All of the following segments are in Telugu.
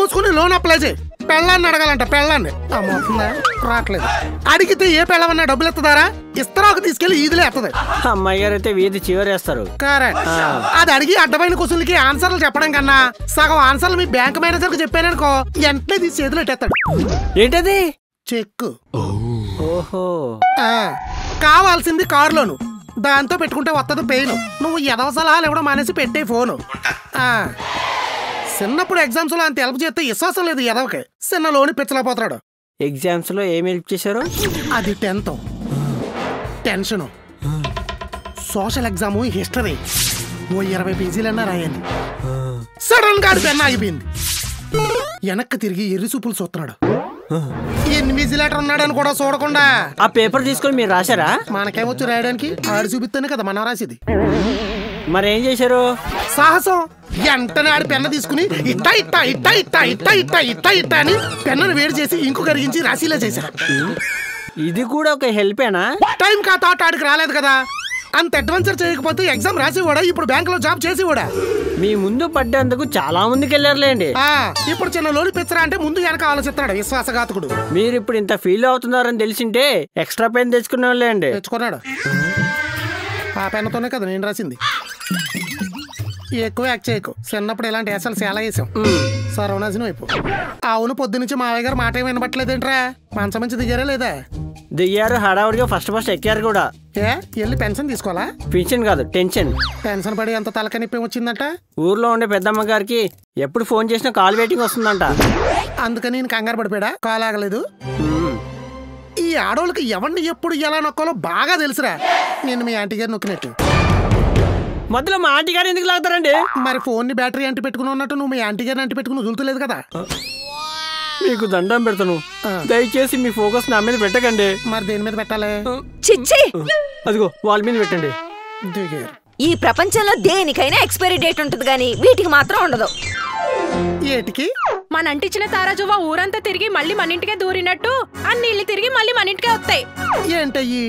మూసుకుని లోన్ అప్లై చేయి. పెళ్ళాన్ని అడగాలంట, పెళ్ళాన్ని. అమ్మవుతుందా? రావట్లేదు. అడిగితే ఏ పెళ్ళవన్నా డబ్బులు ఎత్తదారా? ఇస్తరాకు తీసుకెళ్లి ఈదులే ఎత్తది. అమ్మాయి గారు అయితే వీధి చివరేస్తారు. కరెక్ట్. అది అడిగి అడ్డమైన క్వశ్చన్లకి ఆన్సర్లు చెప్పడం కన్నా సగం ఆన్సర్లు మీ బ్యాంక్ మేనేజర్ కి చెప్పాననుకో, వెంటనే తీసి చేతులు ఎట్టేస్తాడు. ఏంటది? చెక్. ఓహో. కావాల్సింది కారు లోను, దాంతో పెట్టుకుంటే వస్తుంది పెయిన్. నువ్వు ఎదవ సలహాలు ఇవ్వడం మానేసి పెట్టే ఫోను. చిన్నప్పుడు ఎగ్జామ్స్ లో అంత హెల్ప్ చేస్తే విశ్వాసం లేదు ఎదవకి. చిన్న లోని పిచ్చలేకపోతాడు. ఎగ్జామ్స్ లో ఏం హెల్ప్ చేశారు? అది 10th tension. Social exam history ఓ 20 పేజీలన్నా రాయాలి. సడన్ గా పెన్ ఆగిపోయింది. వెనక్కి తిరిగి ఎర్రి సూపులు చూస్తున్నాడు. ఇన్విజిలేటర్ ఉన్నాడని కూడా చూడకుండా ఆ పేపర్ తీసుకొని మీరు రాశారా? మనకేమొచ్చు రాయడానికి? ఆడు చూపిస్తేనే కదా మనం రాసేది. మరేం చేశారు? సాహసం. వెంటనే ఆడి పెన్ను తీసుకుని ఇట్టా ఇట్టా ఇట్టా ఇట్టా ఇట్టా ఇట్టా ఇట్టా ఇట్టా అని పెన్నును వేడి చేసి ఇంకు కరిగించి రాశీలా చేశారు. ఇది కూడా ఒక హెల్పేనా? టైం కా థాట్ ఆడికి రాలేదు కదా. అంత అడ్వెంచర్ చేయకపోతే ఎగ్జామ్ రాసేవాడా, ఇప్పుడు బ్యాంక్ లో జాబ్ చేసేవాడా? మీ ముందు పడ్డేందుకు చాలా మందికి వెళ్ళారులేండి. ఇప్పుడు చిన్న లోని పిచ్చరా అంటే ముందు వెనక ఆలోచిస్తాడు విశ్వాసఘాతకుడు. మీరు ఇప్పుడు ఇంత ఫీల్ అవుతున్నారని తెలిసింటే ఎక్స్ట్రా పెన్ తెచ్చుకునే వాళ్ళండి. తెచ్చుకున్నాడు. ఆ పెన్నుతోనే కదా నేను రాసింది. ఎక్కువ యాక్ట్ చేయకు. చిన్నప్పుడు ఇలాంటి వేసాలు చాలా వేసాం. సర్వనాశనం అయిపో. అవును, పొద్దు నుంచి మావయ్య గారు మాట ఏమి వినబట్టలేదేంట్రా? మంచం మంచి దిగారా లేదా? దిగారు, హడావుడిగా ఫస్ట్ ఎక్కారు కూడా. వెళ్ళి పెన్షన్ తీసుకోవాలా? పెన్షన్ కాదు, టెన్షన్. పెన్షన్ పడి ఎంత తలకనిప్పి వచ్చిందట. ఊర్లో ఉండే పెద్దమ్మ గారికి ఎప్పుడు ఫోన్ చేసినా కాల్ వెయిటింగ్ వస్తుందంట. అందుకని నేను కంగారు పడిపోయాడా? కాల్ ఆగలేదు. ఈ ఆడోళ్ళకి ఎవరిని ఎప్పుడు ఎలా నొక్కాలో బాగా తెలుసురా. నేను మీ ఆంటీ గారు నొక్కినట్టు. మధ్యలో మా ఆంటీ గారు ఎందుకు లాగుతారండి? మరి ఫోన్ ని బ్యాటరీ అంటి పెట్టుకుని ఉన్నట్టు నువ్వు మీ ఆంటీ గారిని అంటి పెట్టుకుని వదులుతలేదు కదా. మీకు దండం పెడతాను, దయచేసి మీ ఫోకస్ నా మీద పెట్టకండి. మరి దేని మీద పెట్టాలి? చిచ్చి, అదిగో వాళ్ళ మీద పెట్టండి. ఈ ప్రపంచంలో దేనికైనా ఎక్స్పైరీ డేట్ ఉంటుంది కానీ వీటికి మాత్రం ఉండదు. ఏటికి? మన అంటించిన తారాజువా ఊరంతా తిరిగి మళ్ళీ మన ఇంటికే దూరినట్టు అన్ని ఇల్లు తిరిగి మళ్ళీ మన ఇంటికే వస్తాయి. ఏంటయ్యి?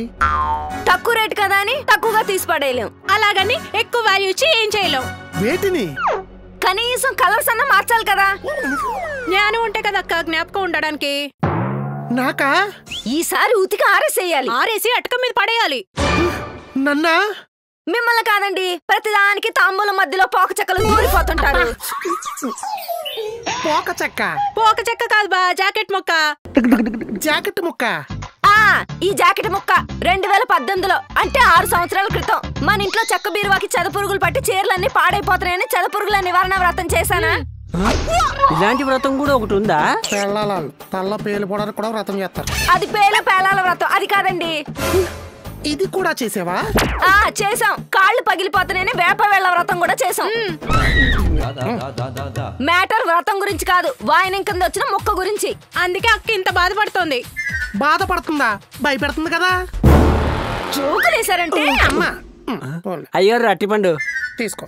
తక్కువ రేటు కదా అని తక్కువగా తీసి పడేయలేం. అలాగని ఎక్కువ వాల్యూ ఇచ్చి ఏం చేయలేం. వేటిని? కనీసం కలర్స్ అన్నా మార్చాలి కదా. జ్ఞానం ఉంటే కదా అక్క జ్ఞాపకం ఉండడానికి. నాకా? ఈసారి ఉతికి ఆరేసేయాలి. ఆరేసి అటక మీద పడేయాలి. నన్నా? మిమ్మల్ని కాదండి, ప్రతిదానికి తాంబూలం మధ్యలో పోక చెక్కలు దూరిపోతుంటారు. పోక చెక్క? పోక చెక్క కాదు బా, జాకెట్ ముక్క. జాకెట్ ముక్క? ఈ జాకెట్ ముక్క 2018లో అంటే 6 సంవత్సరాల క్రితం మన ఇంట్లో చెక్క బీరువాకి చెదపురుగులు పట్టి చీరలన్నీ పాడైపోతున్నాయని చెదపురుగుల నివారణ వ్రతం చేశానా? ఇలాంటి వ్రతం కూడా ఒకటి ఉందా? పేలాలు తల్ల పేలు పోవడానికి కూడా వ్రతం చేస్తారు. అది పేలాల వ్రతం, అది కాదండి. ఇది కూడా చేసావా? చేసాం. కాళ్ళు పగిలిపోతున్నాయని వేప వేళ్ల వ్రతం కూడా చేసాం. మ్యాటర్ వ్రతం గురించి కాదు, వాయినం కింద వచ్చిన మొక్క గురించి. అందుకే అక్క ఇంత బాధపడుతోంది. బాధపడుతుందా? భయపెడుతుంది కదా. జోకులేసారంటే అమ్మా అయ్యారు అట్టిపండు తీసుకో.